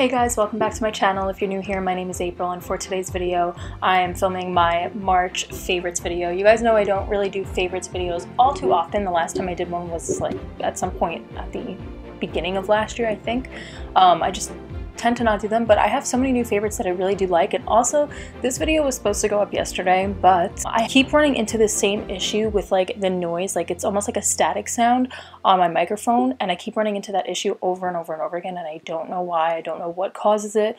Hey guys, welcome back to my channel. If you're new here, my name is April, and for today's video, I am filming my March favorites video. You guys know I don't really do favorites videos all too often. The last time I did one was like at some point at the beginning of last year, I think. I just tend to not do them, but I have so many new favorites that I really do like. And also, this video was supposed to go up yesterday, but I keep running into the same issue with like the noise. Like it's almost like a static sound on my microphone, and I keep running into that issue over and over and over again, and I don't know why. I don't know what causes it.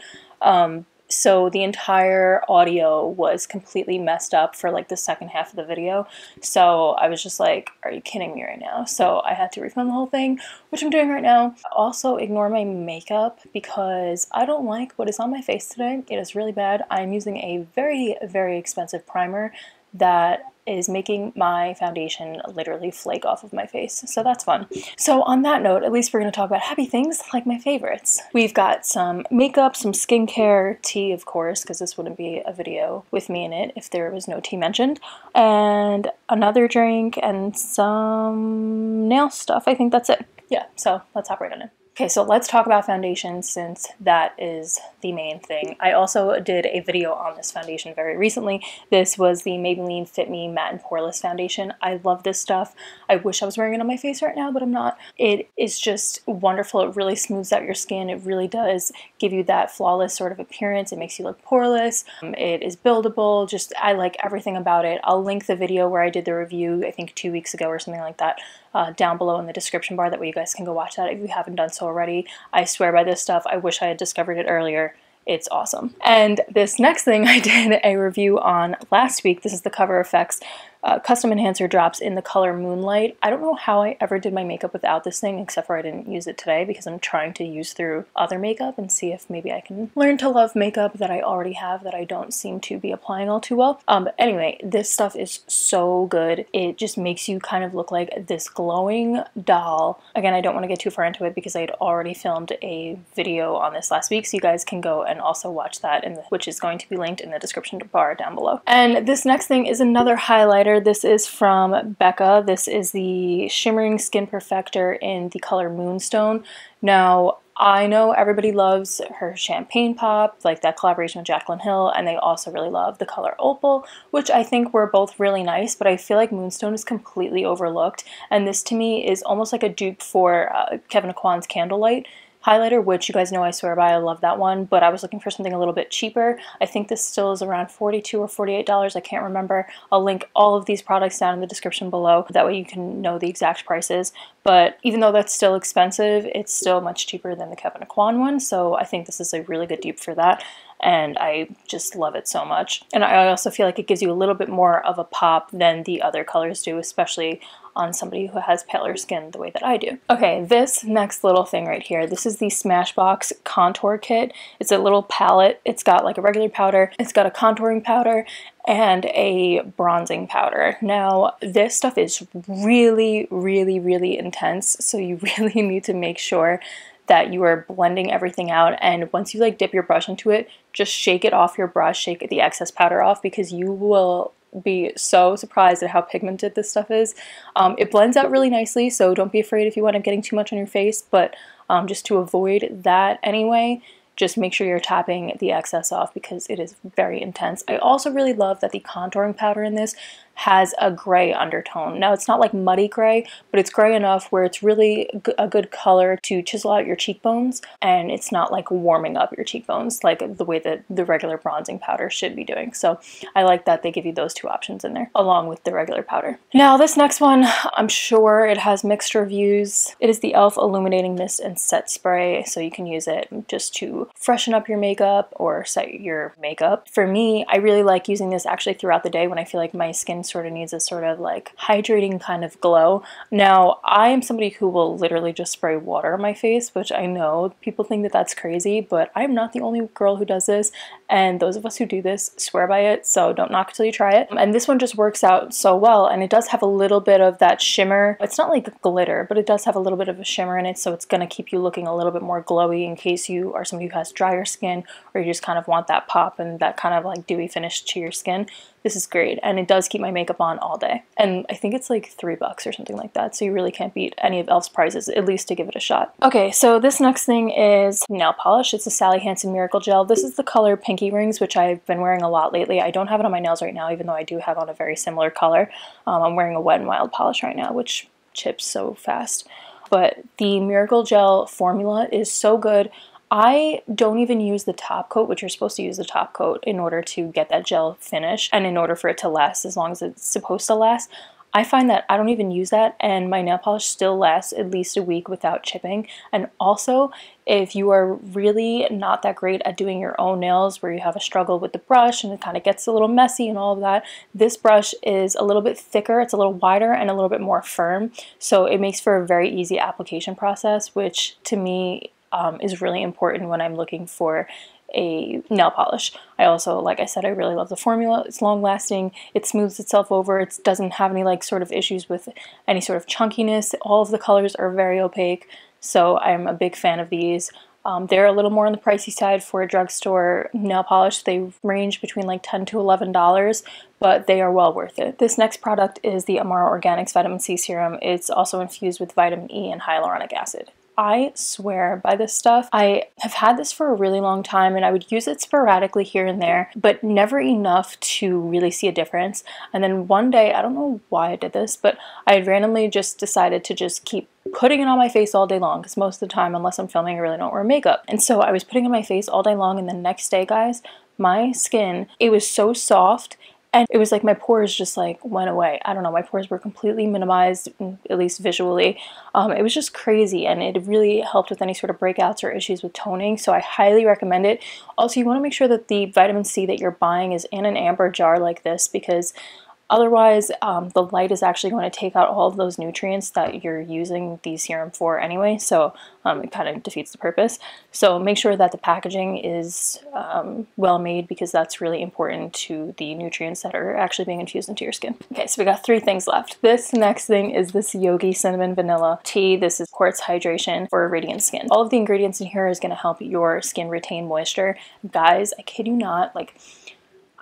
So the entire audio was completely messed up for like the second half of the video. So I was just like, are you kidding me right now? So I had to refilm the whole thing, which I'm doing right now. Also ignore my makeup because I don't like what is on my face today. It is really bad. I'm using a very, very expensive primer that is making my foundation literally flake off of my face, so that's fun. So on that note, at least we're going to talk about happy things like my favorites. We've got some makeup, some skincare, tea of course, because this wouldn't be a video with me in it if there was no tea mentioned, and another drink and some nail stuff. I think that's it. Yeah, so let's hop right on in. Okay, so let's talk about foundation since that is the main thing. I also did a video on this foundation very recently. This was the Maybelline Fit Me Matte and Poreless Foundation. I love this stuff. I wish I was wearing it on my face right now, but I'm not. It is just wonderful. It really smooths out your skin. It really does give you that flawless sort of appearance. It makes you look poreless. It is buildable. Just, I like everything about it. I'll link the video where I did the review, I think 2 weeks ago or something like that, down below in the description bar. That way you guys can go watch that if you haven't done so already. I swear by this stuff. I wish I had discovered it earlier. It's awesome. And this next thing I did a review on last week. This is the Cover FX Custom Enhancer Drops in the color Moonlight. I don't know how I ever did my makeup without this thing, except for I didn't use it today because I'm trying to use through other makeup and see if maybe I can learn to love makeup that I already have that I don't seem to be applying all too well. But anyway, this stuff is so good. It just makes you kind of look like this glowing doll. Again, I don't want to get too far into it because I had already filmed a video on this last week, so you guys can go and also watch that, which is going to be linked in the description bar down below. And this next thing is another highlighter. This is from Becca. This is the Shimmering Skin Perfector in the color Moonstone. Now, I know everybody loves her Champagne Pop, like that collaboration with Jaclyn Hill, and they also really love the color Opal, which I think were both really nice, but I feel like Moonstone is completely overlooked, and this to me is almost like a dupe for Kevyn Aucoin's Candlelight highlighter, which you guys know I swear by. I love that one, but I was looking for something a little bit cheaper. I think this still is around $42 or $48. I can't remember. I'll link all of these products down in the description below. That way you can know the exact prices. But even though that's still expensive, it's still much cheaper than the Kevyn Aucoin one, so I think this is a really good dupe for that. And I just love it so much. And I also feel like it gives you a little bit more of a pop than the other colors do, especially on somebody who has paler skin the way that I do. Okay, this next little thing right here, this is the Smashbox Contour Kit. It's a little palette. It's got like a regular powder, it's got a contouring powder, and a bronzing powder. Now, this stuff is really, really, really intense, so you really need to make sure that you are blending everything out, and once you like dip your brush into it, just shake it off your brush, shake the excess powder off, because you will be so surprised at how pigmented this stuff is. It blends out really nicely, so don't be afraid if you end up getting too much on your face, but just to avoid that anyway, just make sure you're tapping the excess off because it is very intense. I also really love that the contouring powder in this has a gray undertone. Now, it's not like muddy gray, but it's gray enough where it's really a good color to chisel out your cheekbones, and it's not like warming up your cheekbones like the way that the regular bronzing powder should be doing. So I like that they give you those two options in there along with the regular powder. Now, this next one, I'm sure it has mixed reviews. It is the e.l.f. Illuminating Mist and Set Spray, so you can use it just to freshen up your makeup or set your makeup. For me, I really like using this actually throughout the day when I feel like my skin sort of needs a sort of like hydrating kind of glow. Now, I am somebody who will literally just spray water on my face, which I know people think that that's crazy, but I'm not the only girl who does this, and those of us who do this swear by it, so don't knock it till you try it. And this one just works out so well, and it does have a little bit of that shimmer. It's not like glitter, but it does have a little bit of a shimmer in it, so it's going to keep you looking a little bit more glowy in case you are somebody who has drier skin or you just kind of want that pop and that kind of like dewy finish to your skin. this is great, and it does keep my makeup on all day. And I think it's like $3 or something like that, so you really can't beat any of e.l.f.'s prices, at least to give it a shot. Okay, so this next thing is nail polish. It's a Sally Hansen Miracle Gel. This is the color Pinky Rings, which I've been wearing a lot lately. I don't have it on my nails right now, even though I do have on a very similar color. I'm wearing a Wet n Wild polish right now, which chips so fast. But the Miracle Gel formula is so good. I don't even use the top coat, which you're supposed to use the top coat in order to get that gel finish and in order for it to last as long as it's supposed to last. I find that I don't even use that, and my nail polish still lasts at least a week without chipping. And also, if you are really not that great at doing your own nails, where you have a struggle with the brush and it kind of gets a little messy and all of that, this brush is a little bit thicker, it's a little wider, and a little bit more firm. So it makes for a very easy application process, which to me is really important when I'm looking for a nail polish. I also, like I said, I really love the formula. It's long lasting, it smooths itself over, it doesn't have any like sort of issues with any sort of chunkiness. All of the colors are very opaque, so I'm a big fan of these. They're a little more on the pricey side for a drugstore nail polish. They range between like $10 to $11, but they are well worth it. This next product is the Amaro Organics Vitamin C Serum. It's also infused with vitamin E and hyaluronic acid. I swear by this stuff. I have had this for a really long time, and I would use it sporadically here and there, but never enough to really see a difference. And then one day, I don't know why I did this, but I had randomly just decided to just keep putting it on my face all day long, because most of the time, unless I'm filming, I really don't wear makeup. And so I was putting it on my face all day long, and the next day, guys, my skin, it was so soft. And it was like my pores just like went away. I don't know, my pores were completely minimized, at least visually. It was just crazy, and it really helped with any sort of breakouts or issues with toning, so I highly recommend it. Also, you want to make sure that the vitamin C that you're buying is in an amber jar like this, because otherwise, the light is actually going to take out all of those nutrients that you're using the serum for anyway, so it kind of defeats the purpose. So make sure that the packaging is well made, because that's really important to the nutrients that are actually being infused into your skin. Okay, so we got 3 things left. This next thing is this Yogi Cinnamon Vanilla Tea. This is Quartz Hydration for radiant skin. All of the ingredients in here is going to help your skin retain moisture. Guys, I kid you not, like,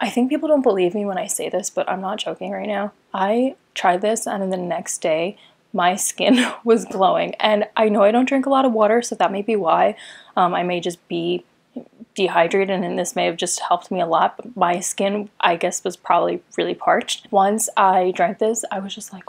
I think people don't believe me when I say this, but I'm not joking right now. I tried this, and then the next day, my skin was glowing. And I know I don't drink a lot of water, so that may be why. I may just be dehydrated, and this may have just helped me a lot, but my skin, I guess, was probably really parched. Once I drank this, I was just like,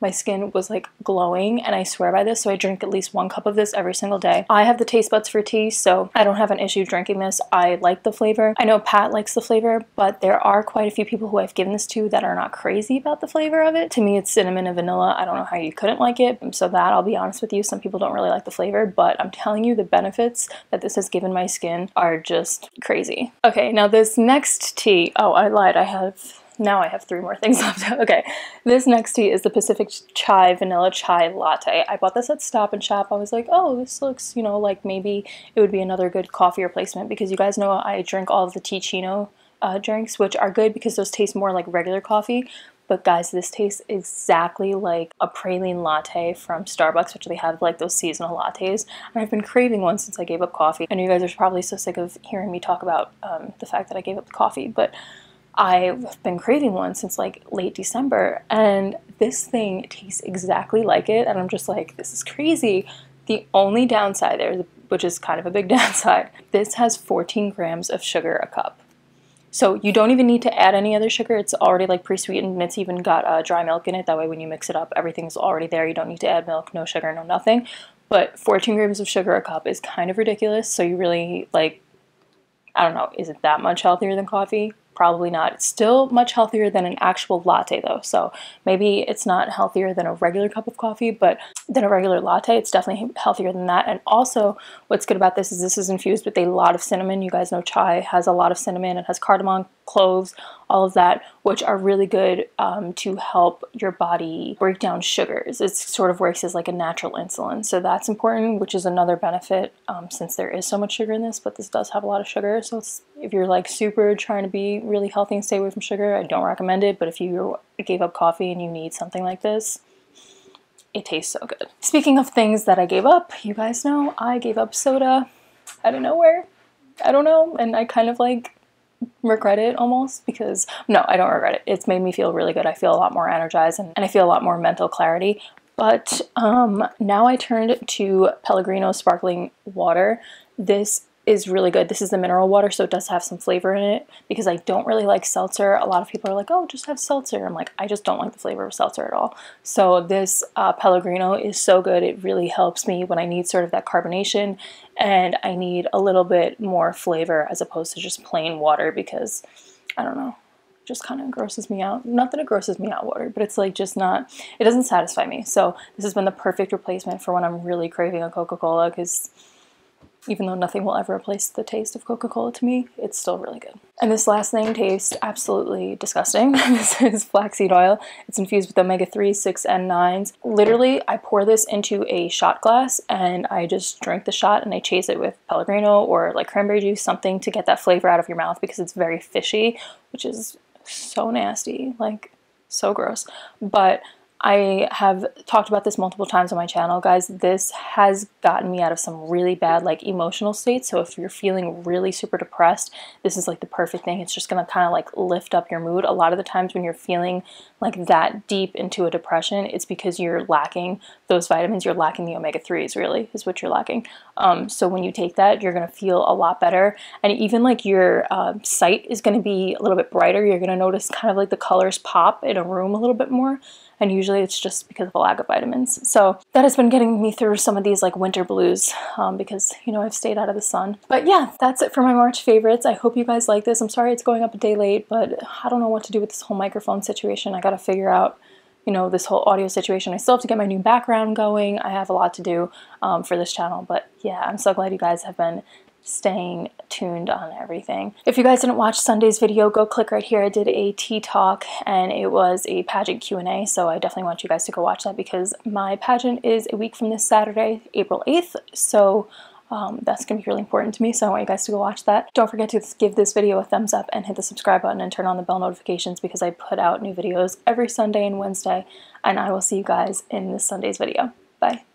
my skin was like glowing, and I swear by this, so I drink at least 1 cup of this every single day. I have the taste buds for tea, so I don't have an issue drinking this. I like the flavor. I know Pat likes the flavor, but there are quite a few people who I've given this to that are not crazy about the flavor of it. To me, it's cinnamon and vanilla. I don't know how you couldn't like it, so that, I'll be honest with you, some people don't really like the flavor, but I'm telling you, the benefits that this has given my skin are just crazy. Okay, now this next tea, oh, I lied, now I have 3 more things left. Okay, this next tea is the Pacific Chai Vanilla Chai Latte. I bought this at Stop and Shop. I was like, oh, this looks, you know, like maybe it would be another good coffee replacement, because you guys know I drink all of the Tea-Chino drinks, which are good because those taste more like regular coffee. But guys, this tastes exactly like a praline latte from Starbucks, which they have like those seasonal lattes. And I've been craving one since I gave up coffee. And you guys are probably so sick of hearing me talk about the fact that I gave up the coffee, but I've been craving one since like late December, and this thing tastes exactly like it, and I'm just like, this is crazy. The only downside there, which is kind of a big downside, this has 14 grams of sugar a cup. So you don't even need to add any other sugar. It's already like pre-sweetened, and it's even got dry milk in it. That way when you mix it up, everything's already there. You don't need to add milk, no sugar, no nothing. But 14 grams of sugar a cup is kind of ridiculous, so you really, like, I don't know, is it that much healthier than coffee? Probably not. It's still much healthier than an actual latte though, so maybe it's not healthier than a regular cup of coffee, but than a regular latte, it's definitely healthier than that. And also, what's good about this is infused with a lot of cinnamon. You guys know chai has a lot of cinnamon. It has cardamom, cloves, all of that, which are really good to help your body break down sugars. It sort of works as like a natural insulin, so that's important, which is another benefit since there is so much sugar in this, but this does have a lot of sugar. So if you're like super trying to be really healthy and stay away from sugar, I don't recommend it, but if you gave up coffee and you need something like this, it tastes so good. Speaking of things that I gave up, you guys know I gave up soda out of nowhere. I don't know, and I kind of like regret it almost, because no, I don't regret it. It's made me feel really good. I feel a lot more energized, and I feel a lot more mental clarity. But now I turned to Pellegrino sparkling water. This is really good. This is the mineral water, so it does have some flavor in it, because I don't really like seltzer. A lot of people are like, oh, just have seltzer. I'm like, I just don't like the flavor of seltzer at all. So this Pellegrino is so good. It really helps me when I need sort of that carbonation and I need a little bit more flavor as opposed to just plain water, because I don't know, it just kind of grosses me out. Not that it grosses me out, water, but it's like just not, it doesn't satisfy me. So this has been the perfect replacement for when I'm really craving a Coca-Cola, because even though nothing will ever replace the taste of Coca-Cola to me, it's still really good. And this last thing tastes absolutely disgusting. This is flaxseed oil. It's infused with omega-3, 6, and 9s. Literally, I pour this into a shot glass and I just drink the shot, and I chase it with Pellegrino or like cranberry juice, something to get that flavor out of your mouth, because it's very fishy, which is so nasty, like so gross. But I have talked about this multiple times on my channel, guys. This has gotten me out of some really bad like emotional states. So if you're feeling really super depressed, this is like the perfect thing. It's just gonna kind of like lift up your mood. A lot of the times when you're feeling like that deep into a depression, it's because you're lacking those vitamins. You're lacking the omega-3s, really, is what you're lacking. So when you take that, you're gonna feel a lot better. And even like your sight is gonna be a little bit brighter. You're gonna notice kind of like the colors pop in a room a little bit more. And usually it's just because of a lack of vitamins. So that has been getting me through some of these like winter blues, because, you know, I've stayed out of the sun. But yeah, that's it for my March favorites. I hope you guys like this. I'm sorry it's going up a day late, but I don't know what to do with this whole microphone situation. I gotta figure out, you know, this whole audio situation. I still have to get my new background going. I have a lot to do for this channel. But yeah, I'm so glad you guys have been staying tuned on everything. If you guys didn't watch Sunday's video, go click right here. I did a tea talk and it was a pageant Q&A, so I definitely want you guys to go watch that, because my pageant is a week from this Saturday, April 8th, so that's going to be really important to me, so I want you guys to go watch that. Don't forget to give this video a thumbs up and hit the subscribe button and turn on the bell notifications, because I put out new videos every Sunday and Wednesday, and I will see you guys in this Sunday's video. Bye.